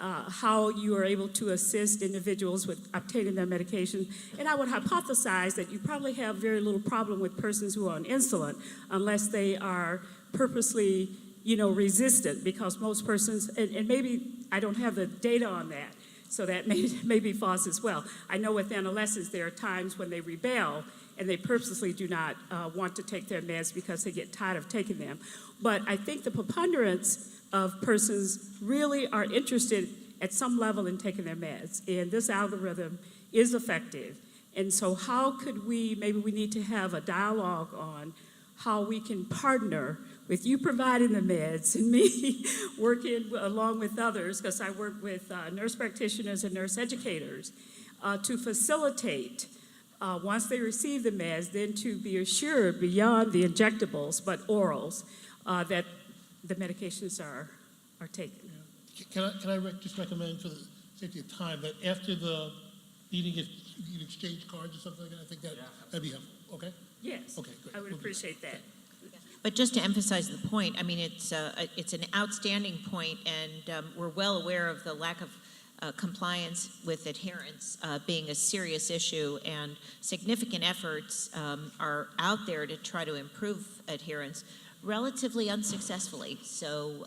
how you are able to assist individuals with obtaining their medication. And I would hypothesize that you probably have very little problem with persons who are on insulin unless they are purposely, resistant, because most persons, and maybe I don't have the data on that, So that may be false as well. I know with adolescents, there are times when they rebel and they purposely do not want to take their meds because they get tired of taking them. But I think the preponderance of persons really are interested at some level in taking their meds, and this algorithm is effective. And so how could maybe we need to have a dialogue on how we can partner with you providing the meds and me working along with others, because I work with nurse practitioners and nurse educators, to facilitate, once they receive the meds, then to be assured beyond the injectables, but orals, that the medications are taken. Can I just recommend, for the sake of time, that after the meeting, if you can exchange cards or something like that? I think that'd be helpful. Okay? Yes, Okay, great. I would We'll do appreciate that. But just to emphasize the point, I mean, it's an outstanding point, and we're well aware of the lack of compliance with adherence being a serious issue, and significant efforts are out there to try to improve adherence, relatively unsuccessfully. So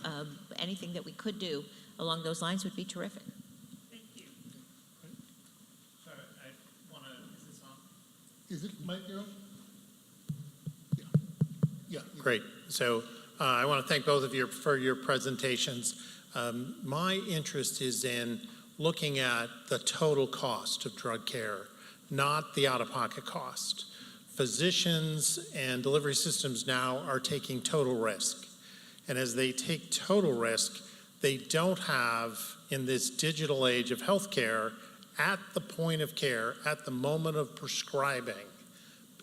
anything that we could do along those lines would be terrific. Thank you. Sorry, I want to, is this on? Is it Mike Darrell? Yeah. Great. So I want to thank both of you for your presentations. My interest is in looking at the total cost of drug care, not the out-of-pocket cost. Physicians and delivery systems now are taking total risk. And as they take total risk, they don't have, in this digital age of healthcare, at the point of care, at the moment of prescribing,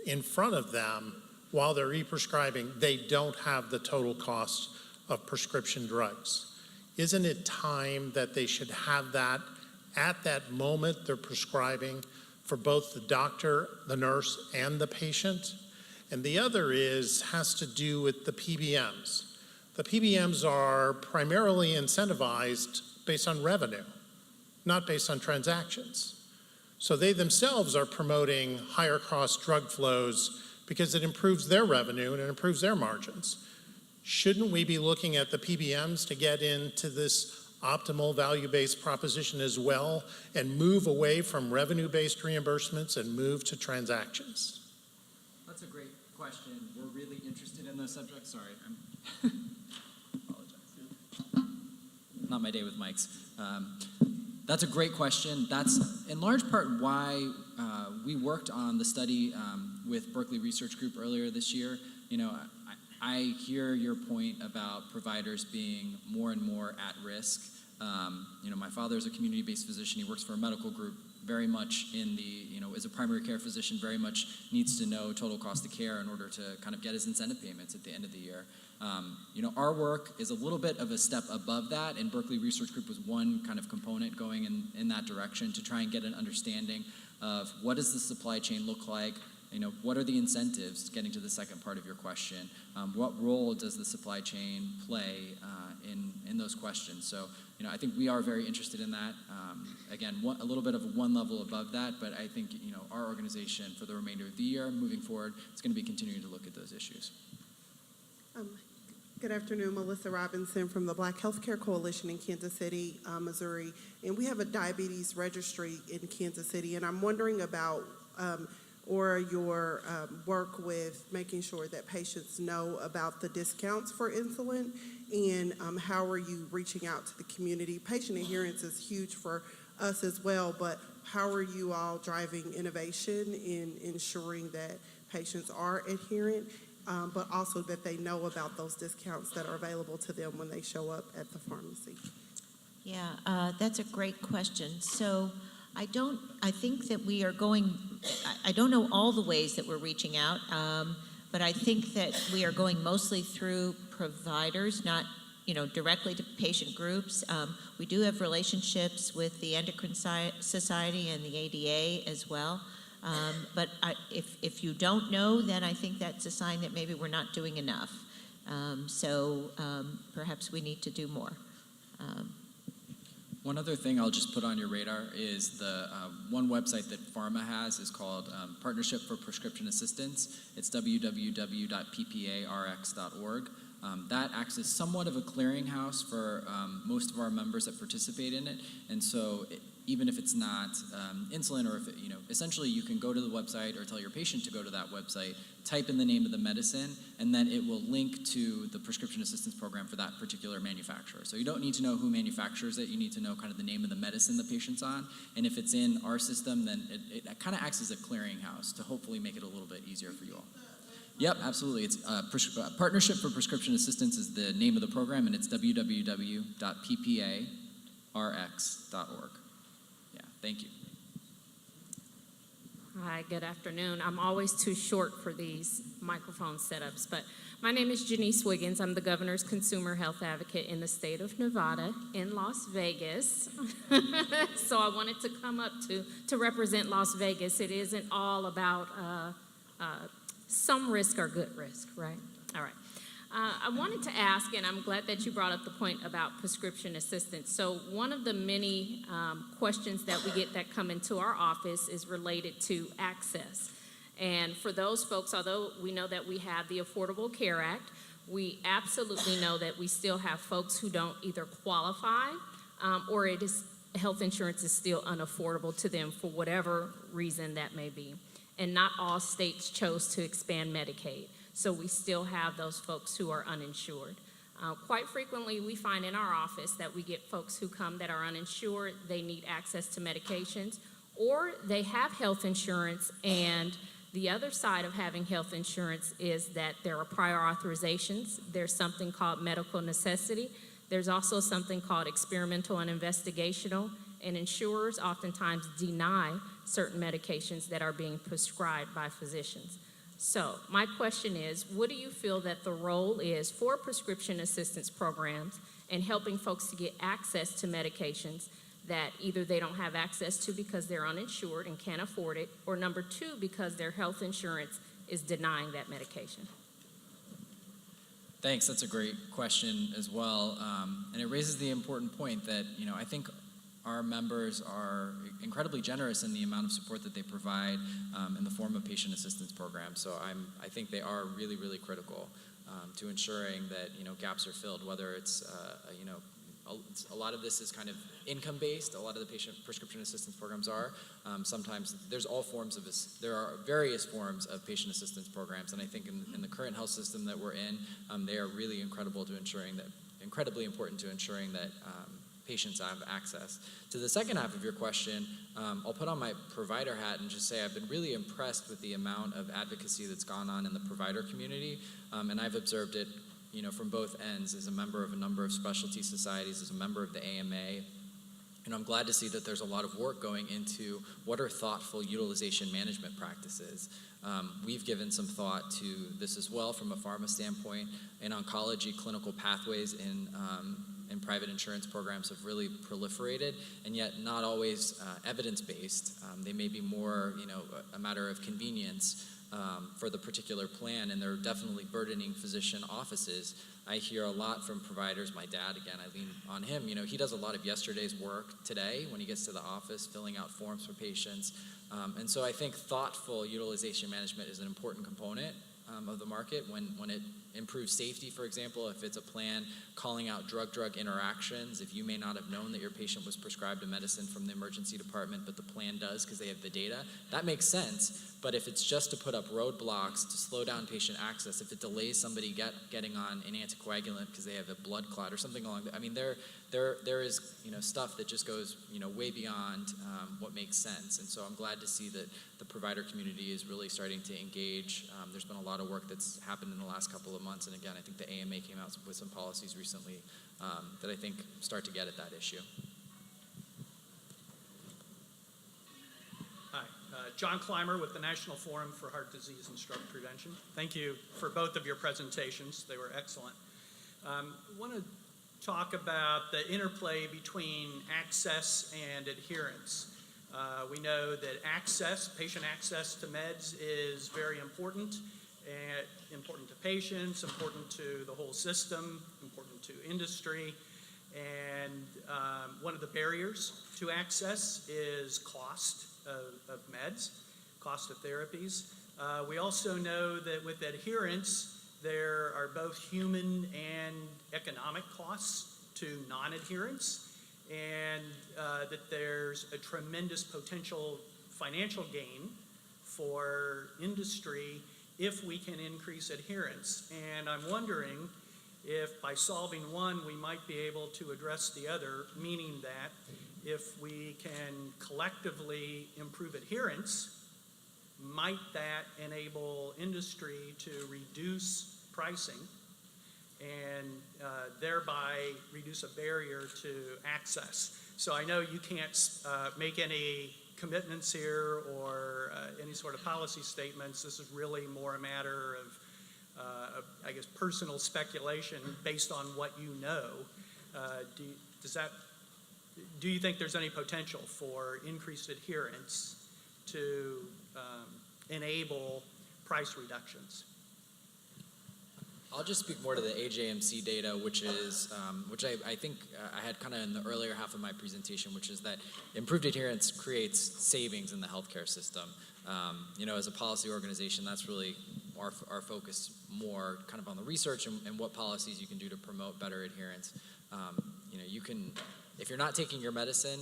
in front of them, while they're e-prescribing, they don't have the total cost of prescription drugs. Isn't it time that they should have that at that moment they're prescribing for both the doctor, the nurse, and the patient? And the other has to do with the PBMs. The PBMs are primarily incentivized based on revenue, not based on transactions. So they themselves are promoting higher cost drug flows because it improves their revenue and it improves their margins. Shouldn't we be looking at the PBMs to get into this optimal value-based proposition as well and move away from revenue-based reimbursements and move to transactions? That's a great question. We're really interested in those subjects. Sorry, apologize. Not my day with mics. That's a great question. That's in large part why we worked on the study with Berkeley Research Group earlier this year. You know, I hear your point about providers being more and more at risk. You know, my father's a community-based physician. He works for a medical group, very much in the, you know, as a primary care physician, very much needs to know total cost of care in order to kind of get his incentive payments at the end of the year. You know, our work is a little bit of a step above that, and Berkeley Research Group was one kind of component going in that direction to try and get an understanding of what does the supply chain look like. You know, what are the incentives, getting to the second part of your question? What role does the supply chain play in those questions? So, you know, I think we are very interested in that. Again, a little bit of one level above that, but I think, you know, our organization for the remainder of the year, moving forward, is going to be continuing to look at those issues. Good afternoon, Melissa Robinson from the Black Healthcare Coalition in Kansas City, Missouri. And we have a diabetes registry in Kansas City, and I'm wondering about or your work with making sure that patients know about the discounts for insulin, and how are you reaching out to the community? Patient adherence is huge for us as well, but how are you all driving innovation in ensuring that patients are adherent, but also that they know about those discounts that are available to them when they show up at the pharmacy? Yeah, that's a great question. So I think that we are going, I don't know all the ways that we're reaching out, but I think that we are going mostly through providers, not, you know, directly to patient groups. We do have relationships with the Endocrine Society and the ADA as well. But if you don't know, then I think that's a sign that maybe we're not doing enough. So perhaps we need to do more. One other thing I'll just put on your radar is the one website that pharma has is called Partnership for Prescription Assistance. It's www.pparx.org. That acts as somewhat of a clearinghouse for most of our members that participate in it. And so even if it's not insulin, or if essentially you can go to the website or tell your patient to go to that website, type in the name of the medicine, and then it will link to the prescription assistance program for that particular manufacturer. So you don't need to know who manufactures it, you need to know kind of the name of the medicine the patient's on, and if it's in our system, then it kind of acts as a clearinghouse to hopefully make it a little bit easier for you all. Yep, absolutely. It's Partnership for Prescription Assistance is the name of the program, and it's www.pparx.org. Yeah, thank you. Hi, good afternoon. I'm always too short for these microphone setups, but my name is Janice Wiggins. I'm the governor's consumer health advocate in the state of Nevada in Las Vegas. So I wanted to come up to represent Las Vegas. It isn't all about some risk or good risk, right? All right. I wanted to ask, and I'm glad that you brought up the point about prescription assistance. So one of the many questions that we get that come into our office is related to access. And for those folks, although we know that we have the Affordable Care Act, we absolutely know that we still have folks who don't either qualify or health insurance is still unaffordable to them for whatever reason that may be. And not all states chose to expand Medicaid. So we still have those folks who are uninsured. Quite frequently, we find in our office that we get folks who come that are uninsured, they need access to medications, or they have health insurance, and the other side of having health insurance is that there are prior authorizations. There's something called medical necessity. There's also something called experimental and investigational, and insurers oftentimes deny certain medications that are being prescribed by physicians. So my question is, what do you feel that the role is for prescription assistance programs and helping folks to get access to medications that either they don't have access to because they're uninsured and can't afford it, or number two, because their health insurance is denying that medication? Thanks, that's a great question as well. And it raises the important point that, I think our members are incredibly generous in the amount of support that they provide in the form of patient assistance programs. So I think they are really, really critical to ensuring that gaps are filled. Whether it's a lot of this is kind of income based. A lot of the patient prescription assistance programs are. Sometimes there's all forms of this. There are various forms of patient assistance programs, and I think in the current health system that we're in, they are really incredibly important to ensuring that. Patients have access. To the second half of your question, I'll put on my provider hat and just say I've been really impressed with the amount of advocacy that's gone on in the provider community, and I've observed it, from both ends as a member of a number of specialty societies, as a member of the AMA. And I'm glad to see that there's a lot of work going into what are thoughtful utilization management practices. We've given some thought to this as well from a pharma standpoint. In oncology, clinical pathways in private insurance programs have really proliferated, and yet not always evidence-based. They may be more, a matter of convenience for the particular plan, and they're definitely burdening physician offices. I hear a lot from providers. My dad, again, I lean on him. He does a lot of yesterday's work today when he gets to the office, filling out forms for patients. And so I think thoughtful utilization management is an important component of the market when it improves safety, for example, if it's a plan calling out drug-drug interactions, if you may not have known that your patient was prescribed a medicine from the emergency department, but the plan does because they have the data, that makes sense. But if it's just to put up roadblocks to slow down patient access, if it delays somebody getting on an anticoagulant because they have a blood clot or something along that, there is stuff that just goes way beyond what makes sense. And so I'm glad to see that the provider community is really starting to engage. There's been a lot of work that's happened in the last couple of months, and again, I think the AMA came out with some policies recently that I think start to get at that issue. Hi, John Clymer with the National Forum for Heart Disease and Stroke Prevention. Thank you for both of your presentations. They were excellent. I want to talk about the interplay between access and adherence. We know that patient access to meds is very important, and important to patients, important to the whole system, important to industry. And one of the barriers to access is cost of meds, cost of therapies. We also know that with adherence, there are both human and economic costs to non-adherence. and that there's a tremendous potential financial gain for industry if we can increase adherence. And I'm wondering if by solving one, we might be able to address the other, meaning that if we can collectively improve adherence, might that enable industry to reduce pricing and thereby reduce a barrier to access? So I know you can't make any commitments here or any sort of policy statements. This is really more a matter of I guess, personal speculation based on what you know. Do you think there's any potential for increased adherence to enable price reductions? I'll just speak more to the AJMC data, which I think I had kind of in the earlier half of my presentation, which is that improved adherence creates savings in the healthcare system. As a policy organization, that's really our focus more kind of on the research and what policies you can do to promote better adherence. You can, if you're not taking your medicine,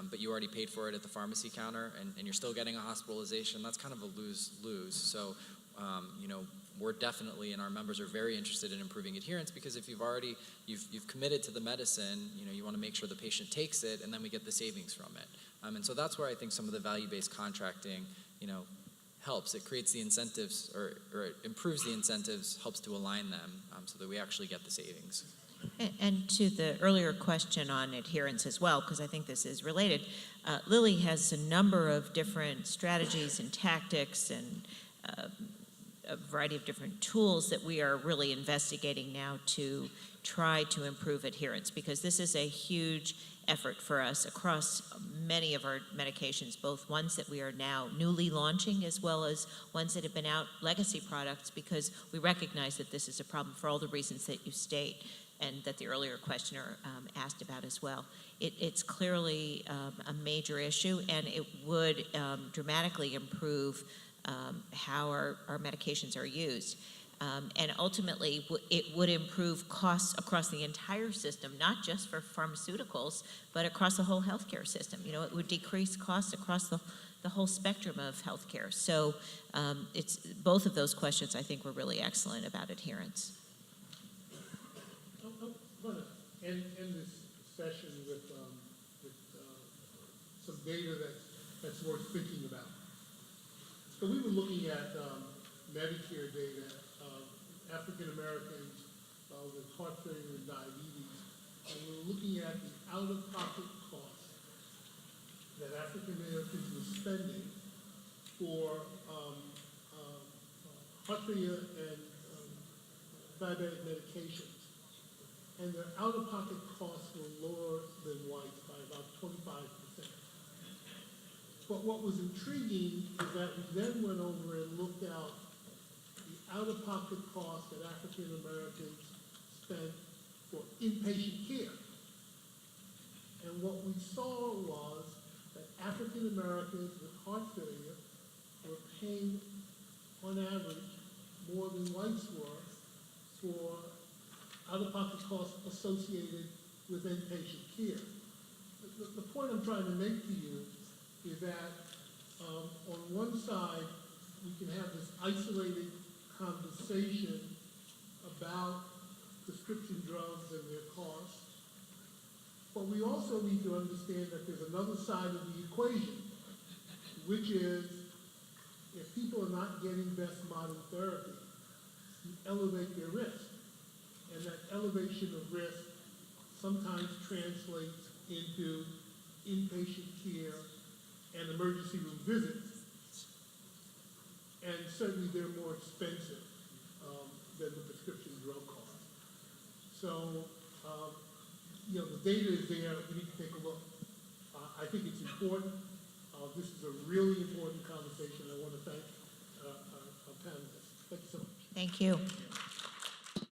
but you already paid for it at the pharmacy counter and you're still getting a hospitalization, that's kind of a lose-lose. So, we're definitely, and our members are very interested in improving adherence, because if you've committed to the medicine, you want to make sure the patient takes it, and then we get the savings from it. And so that's where I think some of the value-based contracting, helps. It creates the incentives, or it improves the incentives, helps to align them, so that we actually get the savings. And to the earlier question on adherence as well, because I think this is related, Lilly has a number of different strategies and tactics and a variety of different tools that we are really investigating now to try to improve adherence, because this is a huge effort for us across many of our medications, both ones that we are now newly launching as well as ones that have been out, legacy products, because we recognize that this is a problem for all the reasons that you state and that the earlier questioner asked about as well. It's clearly a major issue, and it would dramatically improve how our medications are used. And ultimately, it would improve costs across the entire system, not just for pharmaceuticals, but across the whole healthcare system. It would decrease costs across the whole spectrum of healthcare. So it's both of those questions, I think, were really excellent about adherence. I'm going to end this session with some data that's worth thinking about. So we were looking at Medicare data, African Americans with heart failure and diabetes, and we were looking at the out-of-pocket costs that African Americans were spending for heart failure and diabetic medications. And their out-of-pocket costs were lower than whites by about 25%. But what was intriguing is that we then went over and looked at the out-of-pocket costs that African Americans spent for inpatient care. And what we saw was that African Americans with heart failure were paying, on average, more than whites were for out-of-pocket costs associated with inpatient care. The point I'm trying to make to you is that on one side, we can have this isolated conversation about prescription drugs and their costs, but we also need to understand that there's another side of the equation, which is if people are not getting best modern therapy, you elevate their risk. And that elevation of risk sometimes translates into inpatient care and emergency room visits, and certainly they're more expensive than the prescription drug cost. So, the data is there. We need to take a look. I think it's important. This is a really important conversation. I want to thank our panelists. Thank you so much. Thank you.